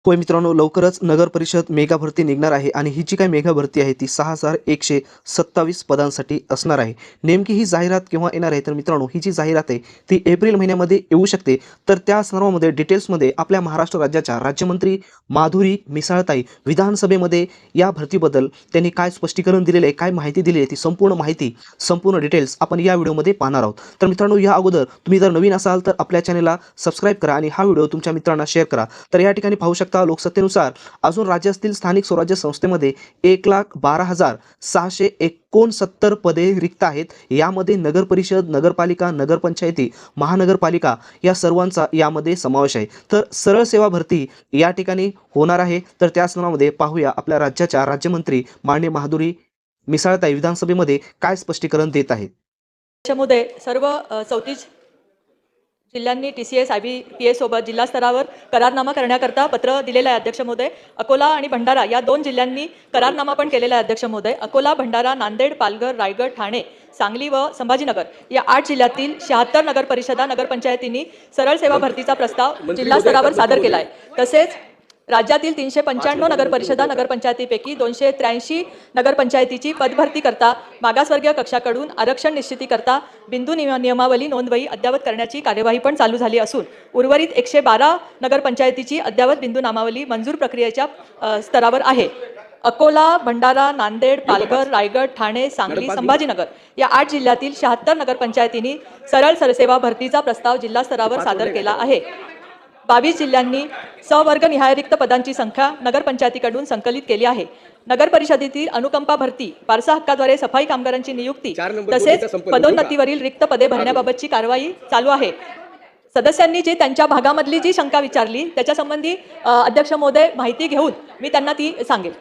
होय मित्रांनो, लवकरच नगर परिषद मेगा भरती निघणार आहे आणि ही जी काही मेगा भरती आहे ती 6127 पदांसाठी असणार आहे. नेमकी ही जाहिरात केव्हा येणार आहे? तर मित्रांनो, ही जी जाहिरात आहे ती एप्रिल महिन्यामध्ये येऊ शकते. तर त्या सर्वांमध्ये डिटेल्समध्ये आपल्या महाराष्ट्र राज्याच्या राज्यमंत्री माधुरी मिसाळताई विधानसभेमध्ये या भरतीबद्दल त्यांनी काय स्पष्टीकरण दिलेले आहे, काय माहिती दिली आहे, ती संपूर्ण माहिती, संपूर्ण डिटेल्स आपण या व्हिडिओमध्ये पाहणार आहोत. तर मित्रांनो, या अगोदर तुम्ही जर नवीन असाल तर आपल्या चॅनलला सबस्क्राईब करा आणि हा व्हिडिओ तुमच्या मित्रांना शेअर करा. तर या ठिकाणी पाहू शकता, लोकसत्तेनुसार अजून राज्यातील स्थानिक स्वराज्य संस्थेमध्ये 1,12,669 पदे रिक्त आहेत. यामध्ये नगर परिषद, नगरपालिका, नगरपंचायती, महानगरपालिका या सर्वांचा यामध्ये समावेश आहे. तर सरळ सेवा भरती या ठिकाणी होणार आहे. तर त्या संदर्भामध्ये पाहूया आपल्या राज्याच्या राज्यमंत्री माननीय माधुरी मिसाळताई विधानसभेमध्ये काय स्पष्टीकरण देत आहेत. त्याच्यामध्ये सर्व 34 जिल्ह्यांनी TCS, IBPS सोबत जिल्हा स्तरावर करारनामा करण्याकरता पत्र दिलेलं आहे अध्यक्ष महोदय. अकोला आणि भंडारा या 2 जिल्ह्यांनी करारनामा पण केलेला आहे अध्यक्ष महोदय. अकोला, भंडारा, नांदेड, पालघर, रायगड, ठाणे, सांगली व संभाजीनगर या 8 जिल्ह्यातील 76 नगर परिषदा, नगरपंचायतींनी सरळ सेवा भरतीचा प्रस्ताव जिल्हा स्तरावर सादर केला आहे. तसेच राज्यातील 395 नगरपरिषदा, नगरपंचायतीपैकी 283 नगरपंचायतीची पदभरती करता मागासवर्गीय कक्षाकडून आरक्षण निश्चिती करता बिंदू नियमावली नोंदवही अद्ययावत करण्याची कार्यवाही पण चालू झाली असून उर्वरित 112 नगरपंचायतीची अद्ययावत बिंदू नामावली मंजूर प्रक्रियेच्या स्तरावर आहे. अकोला, भंडारा, नांदेड, पालघर, रायगड, ठाणे, सांगली, संभाजीनगर या 8 जिल्ह्यातील 76 नगरपंचायतींनी सरळ सेवा भरतीचा प्रस्ताव जिल्हा स्तरावर सादर केला आहे. 22 जिल्ह्यांनी सवर्गनिहाय रिक्त पदांची संख्या नगरपंचायतीकडून संकलित केली आहे. नगर परिषदेतील अनुकंपा भरती, वारसा हक्काद्वारे सफाई कामगारांची नियुक्ती तसेच पदोन्नतीवरील रिक्त पदे भरण्याबाबतची कारवाई चालू आहे. सदस्यांनी जे त्यांच्या भागामधली जी शंका विचारली त्याच्या संबंधी अध्यक्ष महोदय माहिती घेऊन मी त्यांना ती सांगेल.